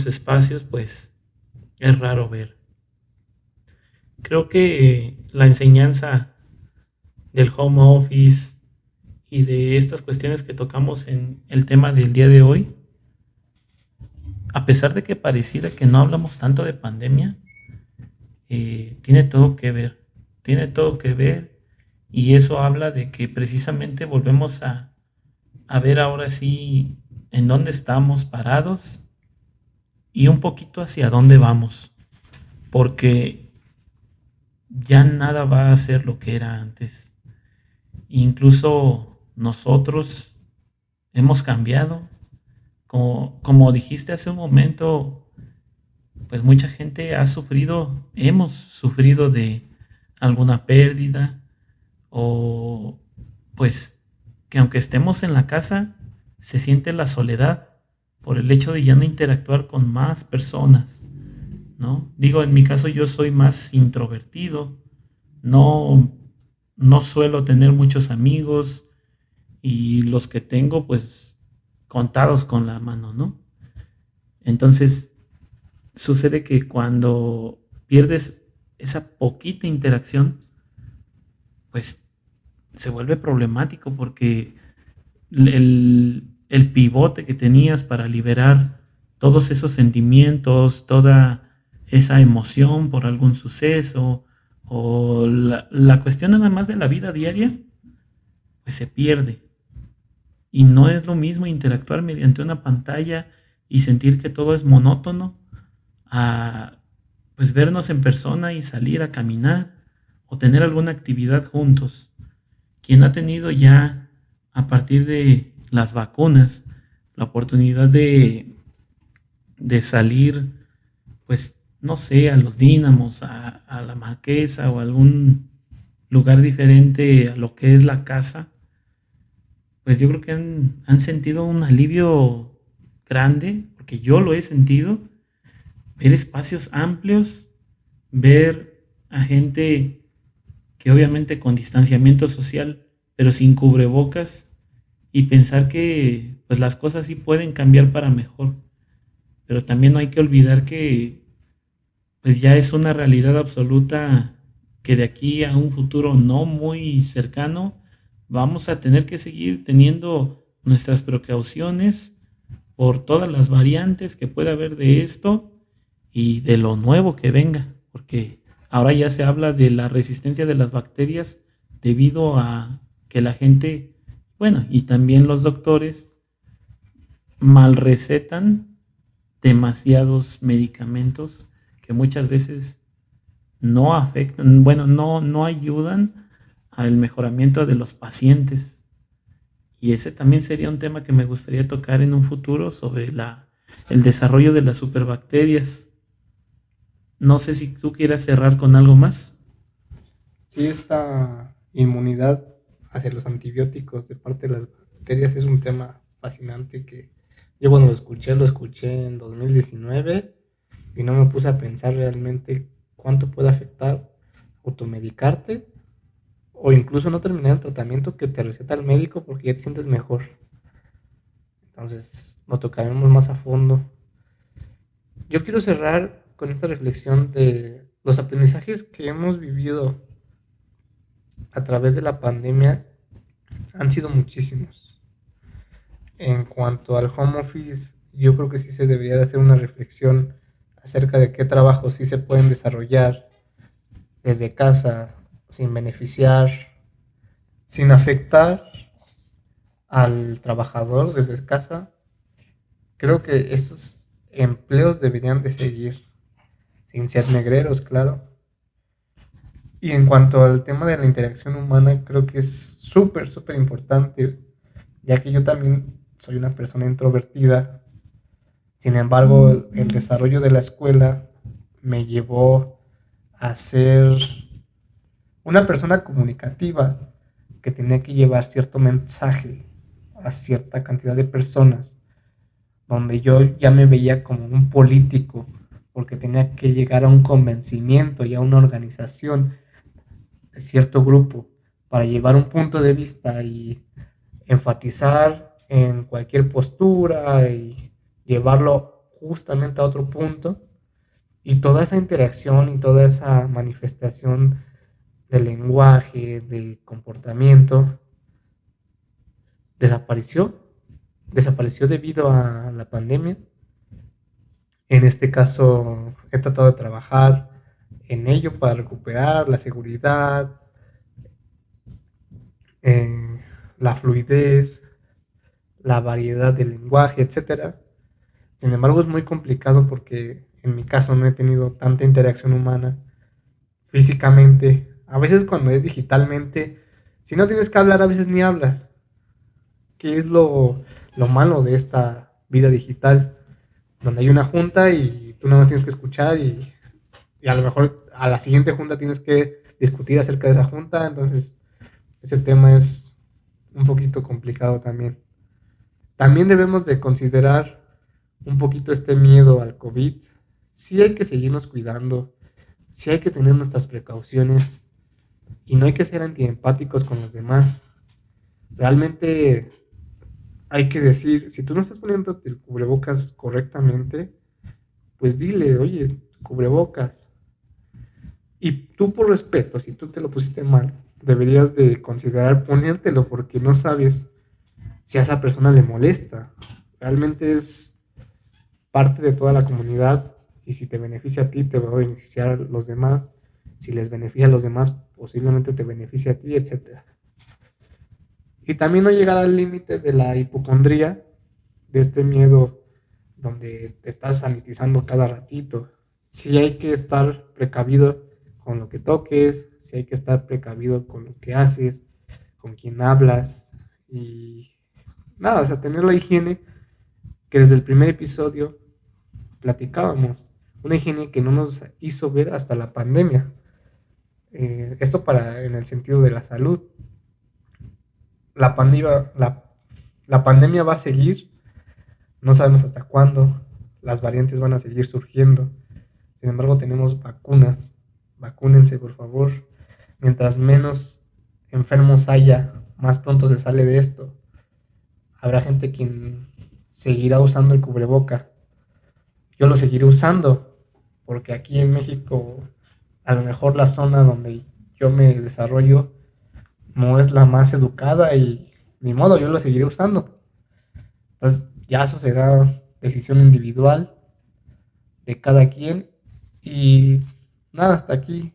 espacios, pues es raro ver. Creo que la enseñanza del home office y de estas cuestiones que tocamos en el tema del día de hoy, a pesar de que pareciera que no hablamos tanto de pandemia, tiene todo que ver, tiene todo que ver y eso habla de que precisamente volvemos a ver ahora sí en dónde estamos parados y un poquito hacia dónde vamos, porque ya nada va a ser lo que era antes. Incluso nosotros hemos cambiado. Como dijiste hace un momento, pues mucha gente hemos sufrido de alguna pérdida o pues que aunque estemos en la casa, se siente la soledad por el hecho de ya no interactuar con más personas, ¿no? Digo, en mi caso yo soy más introvertido, no, no suelo tener muchos amigos y los que tengo, pues contados con la mano, ¿no? Entonces, sucede que cuando pierdes esa poquita interacción, pues se vuelve problemático porque el pivote que tenías para liberar todos esos sentimientos, toda esa emoción por algún suceso o la cuestión nada más de la vida diaria, pues se pierde. Y no es lo mismo interactuar mediante una pantalla y sentir que todo es monótono a pues vernos en persona y salir a caminar o tener alguna actividad juntos. Quien ha tenido ya a partir de las vacunas la oportunidad de salir, pues, no sé, a los Dínamos, a la Marquesa o a algún lugar diferente a lo que es la casa, pues yo creo que han sentido un alivio grande, porque yo lo he sentido, ver espacios amplios, ver a gente que obviamente con distanciamiento social, pero sin cubrebocas, y pensar que pues las cosas sí pueden cambiar para mejor, pero también no hay que olvidar que pues ya es una realidad absoluta que de aquí a un futuro no muy cercano vamos a tener que seguir teniendo nuestras precauciones por todas las variantes que pueda haber de esto y de lo nuevo que venga, porque ahora ya se habla de la resistencia de las bacterias debido a que la gente, bueno, y también los doctores mal recetan demasiados medicamentos que muchas veces no afectan, bueno, no ayudan al mejoramiento de los pacientes. Y ese también sería un tema que me gustaría tocar en un futuro sobre el desarrollo de las superbacterias. No sé si tú quieras cerrar con algo más. Sí, esta inmunidad hacia los antibióticos de parte de las bacterias es un tema fascinante que yo cuando lo escuché en 2019 y no me puse a pensar realmente cuánto puede afectar automedicarte o incluso no terminar el tratamiento que te receta el médico porque ya te sientes mejor. Entonces, lo tocaremos más a fondo. Yo quiero cerrar con esta reflexión de los aprendizajes que hemos vivido a través de la pandemia han sido muchísimos. En cuanto al home office, yo creo que sí se debería de hacer una reflexión acerca de qué trabajos sí se pueden desarrollar desde casa, sin beneficiar, sin afectar al trabajador desde casa. Creo que estos empleos deberían de seguir, sin ser negreros, claro. Y en cuanto al tema de la interacción humana, creo que es súper, súper importante, ya que yo también soy una persona introvertida. Sin embargo, el desarrollo de la escuela me llevó a ser una persona comunicativa que tenía que llevar cierto mensaje a cierta cantidad de personas, donde yo ya me veía como un político, porque tenía que llegar a un convencimiento y a una organización de cierto grupo para llevar un punto de vista y enfatizar en cualquier postura y llevarlo justamente a otro punto. Y toda esa interacción y toda esa manifestación de lenguaje, de comportamiento, desapareció. Desapareció debido a la pandemia. En este caso, he tratado de trabajar en ello para recuperar la seguridad, eh, la fluidez, la variedad del lenguaje, etcétera. Sin embargo, es muy complicado porque en mi caso no he tenido tanta interacción humana físicamente. A veces cuando es digitalmente, si no tienes que hablar, a veces ni hablas. ¿Qué es lo malo de esta vida digital? Donde hay una junta y tú nada más tienes que escuchar y a lo mejor a la siguiente junta tienes que discutir acerca de esa junta. Entonces, ese tema es un poquito complicado también. También debemos de considerar un poquito este miedo al COVID. Sí hay que seguirnos cuidando, sí hay que tener nuestras precauciones y no hay que ser antiempáticos con los demás. Realmente hay que decir, si tú no estás poniendo el cubrebocas correctamente, pues dile, oye, cubrebocas. Y tú por respeto, si tú te lo pusiste mal, deberías de considerar ponértelo porque no sabes si a esa persona le molesta. Realmente es parte de toda la comunidad y si te beneficia a ti, te va a beneficiar a los demás. Si les beneficia a los demás, posiblemente te beneficie a ti, etcétera. Y también no llegar al límite de la hipocondría, de este miedo donde te estás sanitizando cada ratito. Sí hay que estar precavido con lo que toques, sí hay que estar precavido con lo que haces, con quién hablas y nada, o sea, tener la higiene que desde el primer episodio platicábamos, una higiene que no nos hizo ver hasta la pandemia. Esto en el sentido de la salud. La pandemia va a seguir, no sabemos hasta cuándo, las variantes van a seguir surgiendo. Sin embargo, tenemos vacunas. Vacúnense, por favor. Mientras menos enfermos haya, más pronto se sale de esto. Habrá gente quien seguirá usando el cubreboca. Yo lo seguiré usando, porque aquí en México, a lo mejor la zona donde yo me desarrollo no es la más educada y ni modo, yo lo seguiré usando. Entonces, ya eso será decisión individual de cada quien. Y nada, hasta aquí.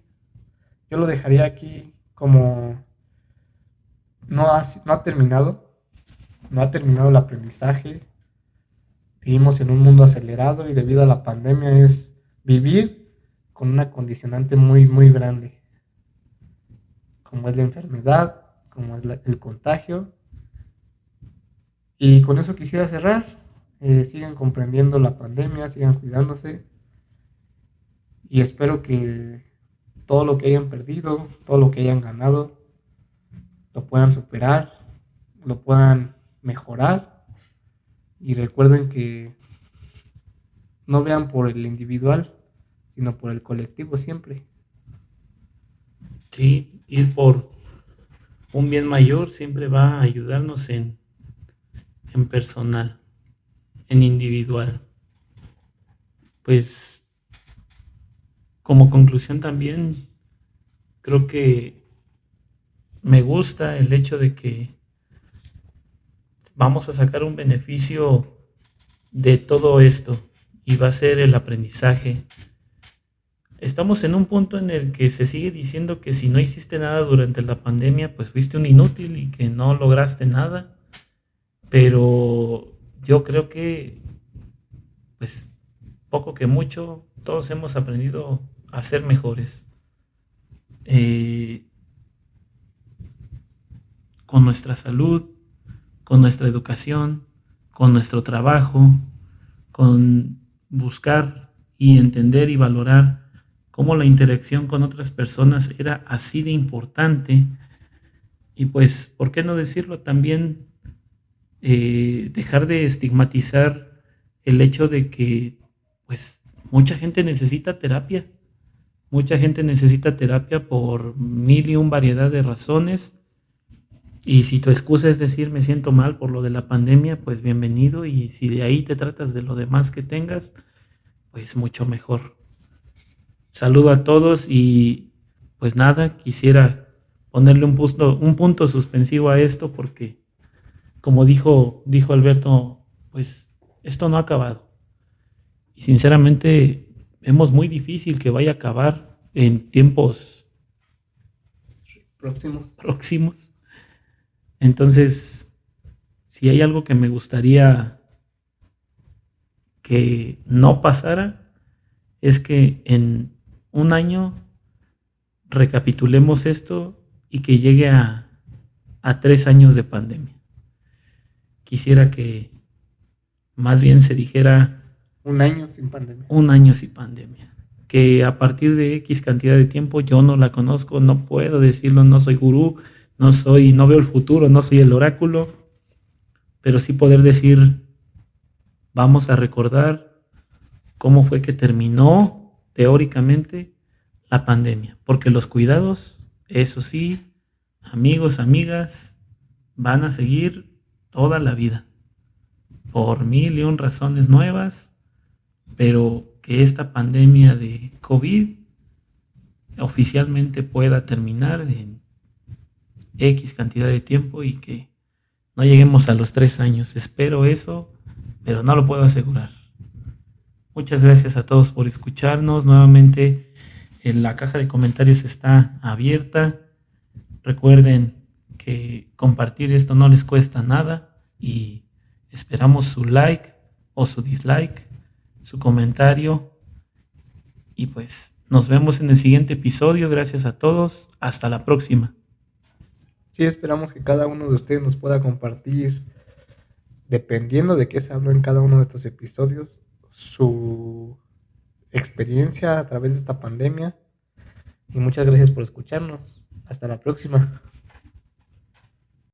Yo lo dejaría aquí como no ha terminado. No ha terminado el aprendizaje. Vivimos en un mundo acelerado y debido a la pandemia es vivir con una condicionante muy, muy grande. Como es la enfermedad, como es el contagio. Y con eso quisiera cerrar. Sigan comprendiendo la pandemia, sigan cuidándose. Y espero que todo lo que hayan perdido, todo lo que hayan ganado, lo puedan superar, lo puedan mejorar. Y recuerden que no vean por el individual, sino por el colectivo siempre. Sí, ir por un bien mayor siempre va a ayudarnos en personal, en individual. Pues como conclusión también creo que me gusta el hecho de que vamos a sacar un beneficio de todo esto y va a ser el aprendizaje. Estamos en un punto en el que se sigue diciendo que si no hiciste nada durante la pandemia, pues fuiste un inútil y que no lograste nada. Pero yo creo que, pues, poco que mucho, todos hemos aprendido a ser mejores. Con nuestra salud, con nuestra educación, con nuestro trabajo, con buscar y entender y valorar cómo la interacción con otras personas era así de importante. Y pues, ¿por qué no decirlo? También dejar de estigmatizar el hecho de que pues mucha gente necesita terapia. Mucha gente necesita terapia por mil y un variedad de razones. Y si tu excusa es decir me siento mal por lo de la pandemia, pues bienvenido. Y si de ahí te tratas de lo demás que tengas, pues mucho mejor. Saludo a todos y pues nada, quisiera ponerle un punto suspensivo a esto porque como dijo Alberto, pues esto no ha acabado. Y sinceramente vemos muy difícil que vaya a acabar en tiempos próximos. Entonces, si hay algo que me gustaría que no pasara, es que en un año recapitulemos esto y que llegue a 3 años de pandemia. Quisiera que más bien se dijera un año sin pandemia. Un año sin pandemia. Que a partir de X cantidad de tiempo yo no la conozco, no puedo decirlo, no soy gurú, no veo el futuro, no soy el oráculo, pero sí poder decir, vamos a recordar cómo fue que terminó teóricamente la pandemia, porque los cuidados, eso sí, amigos, amigas, van a seguir toda la vida, por mil y un razones nuevas, pero que esta pandemia de COVID oficialmente pueda terminar en X cantidad de tiempo y que no lleguemos a los 3 años. Espero eso, pero no lo puedo asegurar. Muchas gracias a todos por escucharnos. Nuevamente, la caja de comentarios está abierta. Recuerden que compartir esto no les cuesta nada y esperamos su like o su dislike, su comentario y pues nos vemos en el siguiente episodio. Gracias a todos. Hasta la próxima. Sí, esperamos que cada uno de ustedes nos pueda compartir dependiendo de qué se habló en cada uno de estos episodios, su experiencia a través de esta pandemia. Y muchas gracias por escucharnos. Hasta la próxima.